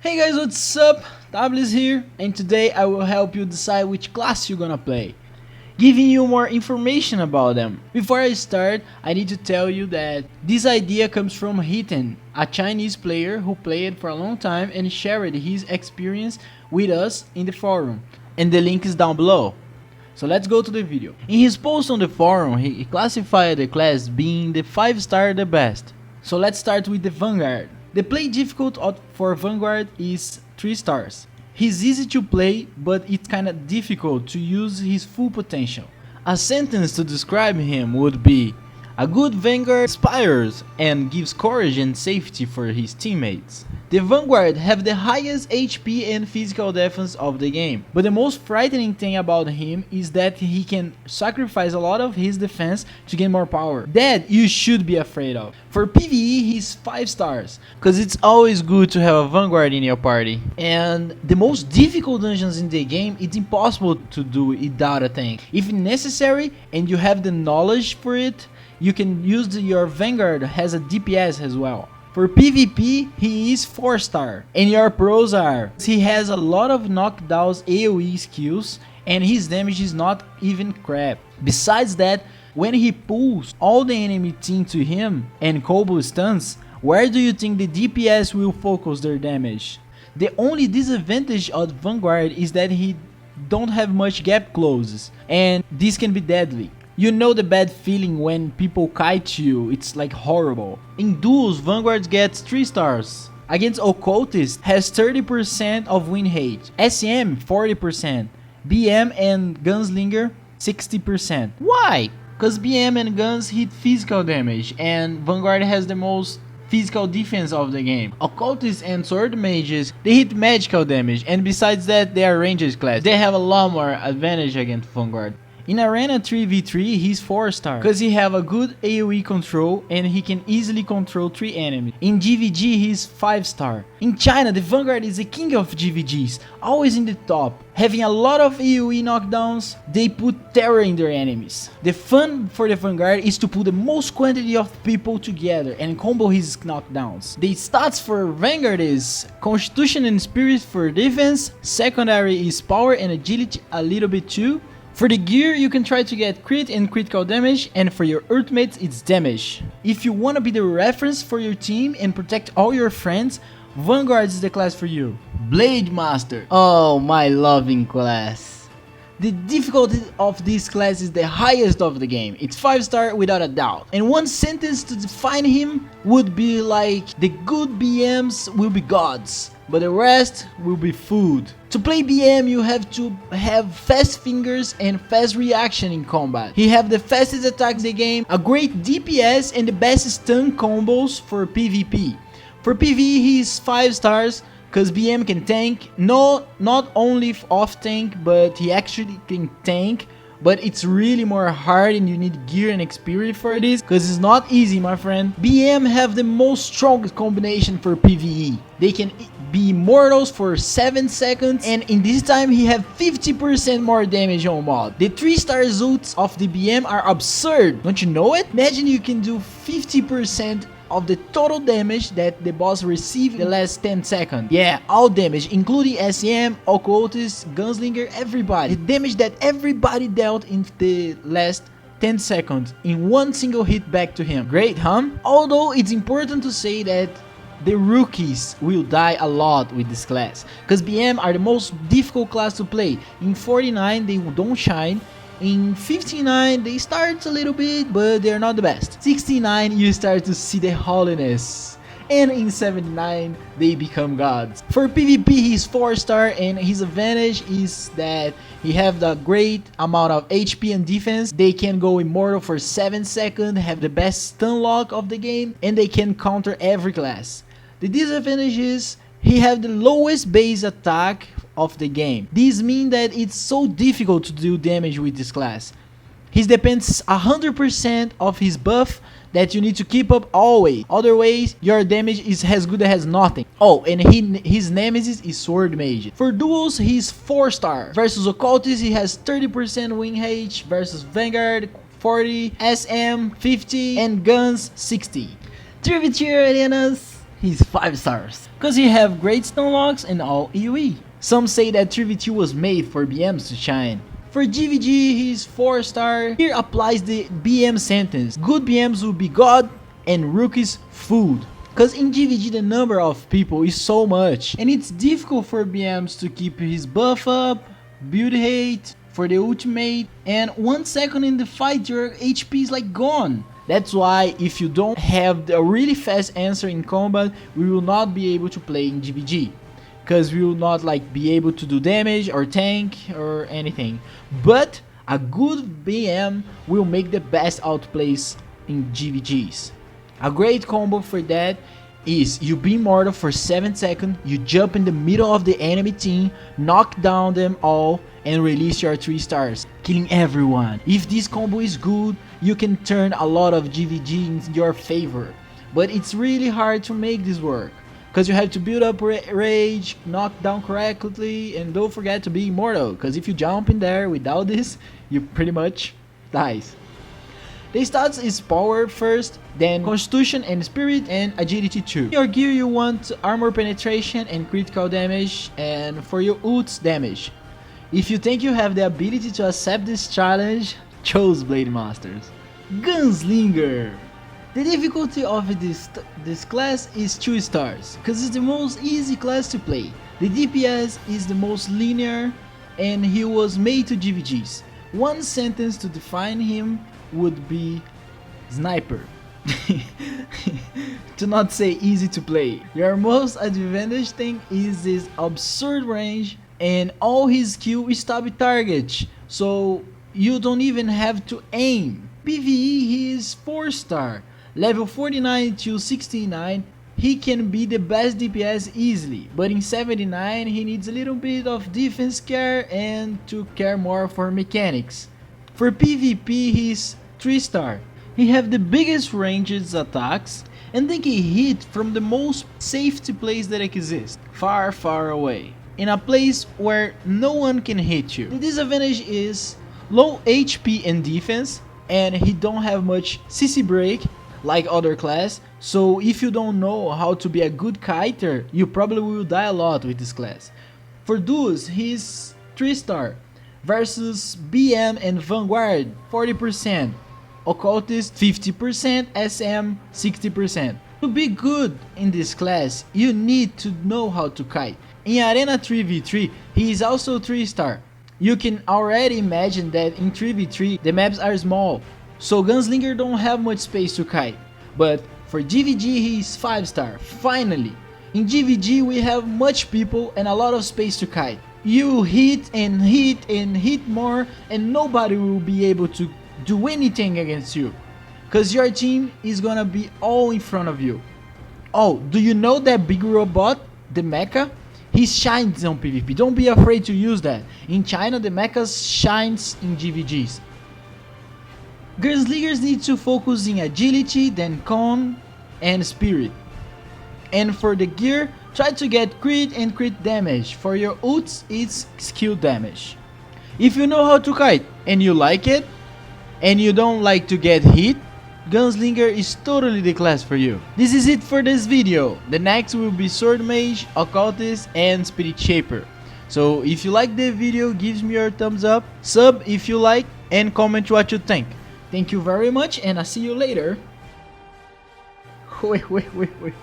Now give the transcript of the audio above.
Hey guys, what's up? Tablis here, and today I will help you decide which class you're gonna play, giving you more information about them. Before I start, I need to tell you that this idea comes from Hiten, a Chinese player who played for a long time and shared his experience with us in the forum, and the link is down below. So let's go to the video. In his post on the forum, he classified the class being the 5-star the best. So let's start with the Vanguard. The play difficult for Vanguard is 3 stars. He's easy to play, but it's kinda difficult to use his full potential. A sentence to describe him would be: a good Vanguard inspires and gives courage and safety for his teammates. The Vanguard have the highest HP and physical defense of the game, but the most frightening thing about him is that he can sacrifice a lot of his defense to gain more power. That you should be afraid of. For PvE, he's 5 stars, cause it's always good to have a Vanguard in your party. And the most difficult dungeons in the game, it's impossible to do without a tank. If necessary and you have the knowledge for it, you can use your Vanguard as a DPS as well. For PvP, he is 4 star, and your pros are: he has a lot of knockdowns AoE skills, and his damage is not even crap. Besides that, when he pulls all the enemy team to him and combo stuns, where do you think the DPS will focus their damage? The only disadvantage of Vanguard is that he don't have much gap closes, and this can be deadly. You know the bad feeling when people kite you, it's like horrible. In duels, Vanguard gets 3 stars. Against Occultist, has 30% of win rate. SM 40%. BM and Gunslinger 60%. Why? Cause BM and Guns hit physical damage, and Vanguard has the most physical defense of the game. Occultists and Sword Mages, they hit magical damage, and besides that, they are ranged class. They have a lot more advantage against Vanguard. In Arena 3v3, he's 4 star, cause he have a good AoE control and he can easily control 3 enemies. In GVG, he's 5 star. In China, the Vanguard is the king of GVGs, always in the top. Having a lot of AoE knockdowns, they put terror in their enemies. The fun for the Vanguard is to put the most quantity of people together and combo his knockdowns. The stats for Vanguard is Constitution and Spirit for defense, secondary is power and agility a little bit too. For the gear, you can try to get crit and critical damage, and for your ultimates, it's damage. If you want to be the reference for your team and protect all your friends, Vanguard is the class for you. Blademaster. Oh, my loving class. The difficulty of this class is the highest of the game. It's 5 star without a doubt. And one sentence to define him would be like: the good BMs will be gods, but the rest will be food. To play BM, you have to have fast fingers and fast reaction in combat. He have the fastest attacks in the game, a great DPS, and the best stun combos for PvP. For PvE, he is 5 stars, cause BM can tank, not only off tank, but he actually can tank. But it's really more hard and you need gear and experience for this, cause it's not easy, my friend. BM have the most strongest combination for PvE. They can be immortals for 7 seconds, and in this time he have 50% more damage on mod. The 3-star ults of the BM are absurd, don't you know it? Imagine you can do 50% of the total damage that the boss received in the last 10 seconds. Yeah, all damage, including SM, Occultist, Gunslinger, everybody. The damage that everybody dealt in the last 10 seconds in one single hit back to him. Great, huh? Although it's important to say that the rookies will die a lot with this class, cause BM are the most difficult class to play. In 49, they don't shine. In 59, they start a little bit, but they're not the best. 69, you start to see the holiness. And in 79, they become gods. For PvP, he's 4 star, and his advantage is that he have the great amount of HP and defense. They can go immortal for 7 seconds, have the best stun lock of the game, and they can counter every class. The disadvantage is he have the lowest base attack of the game. This means that it's so difficult to do damage with this class. He depends 100% of his buff that you need to keep up always. Otherwise, your damage is as good as nothing. Oh, and his nemesis is Sword Mage. For duels, he's 4 star. Versus Occultist, he has 30% win rate. Versus Vanguard, 40. SM, 50. And Guns, 60. 3v3 arenas. he's 5 stars. Cause he have great stun locks and all AoE. Some say that 3v2 was made for BMs to shine. For GVG, he's 4 star. Here applies the BM sentence. Good BMs will be God and rookies food. Cause in GVG the number of people is so much. And it's difficult for BMs to keep his buff up, build hate, for the ultimate, and 1 second in the fight your HP is like gone. That's why if you don't have a really fast answer in combat, we will not be able to play in GVG. Cause we will not like be able to do damage or tank or anything. But a good BM will make the best outplays in GVGs. A great combo for that is you be immortal for 7 seconds, you jump in the middle of the enemy team, knock down them all, and release your 3 stars, killing everyone. If this combo is good, you can turn a lot of GVG in your favor. But it's really hard to make this work, because you have to build up rage, knock down correctly, and don't forget to be immortal, because if you jump in there without this, you pretty much dies. The stats is power first, then constitution and spirit, and agility too. Your gear you want armor penetration and critical damage, and for your ults damage. If you think you have the ability to accept this challenge, choose Blademasters. Gunslinger. The difficulty of this class is 2 stars, cause it's the most easy class to play. The DPS is the most linear, and he was made to GVGs. One sentence to define him would be sniper. To not say easy to play. Your most advantage thing is this absurd range, and all his skill is stop target, so you don't even have to aim. PvE he is 4 star, level 49 to 69. He can be the best DPS easily, but in 79 he needs a little bit of defense care and to care more for mechanics. For PvP he's 3 star. He have the biggest ranged attacks and they can hit from the most safety place that exists, far away, in a place where no one can hit you. The disadvantage is low HP and defense, and he don't have much CC break like other class, so if you don't know how to be a good kiter, you probably will die a lot with this class. For duos, he's 3 star versus BM and Vanguard 40%, Occultist 50%, SM 60%. To be good in this class, you need to know how to kite. In Arena 3v3, he is also 3 star. You can already imagine that in 3v3 the maps are small, so Gunslinger don't have much space to kite. But for GVG he is 5 star, finally. In GVG we have much people and a lot of space to kite. You hit and hit and hit more, and nobody will be able to do anything against you, cause your team is gonna be all in front of you. Oh, do you know that big robot, the mecha? He shines on PvP, don't be afraid to use that. In China the mechas shines in GVGs. Gunslingers need to focus in agility, then con and spirit. And for the gear, try to get crit and crit damage. For your ults, it's skill damage. If you know how to kite and you like it, and you don't like to get hit, Gunslinger is totally the class for you. This is it for this video. The next will be Sword Mage, Occultist, and Spirit Shaper. So if you like the video, give me your thumbs up, sub if you like, and comment what you think. Thank you very much, and I'll see you later. Wait.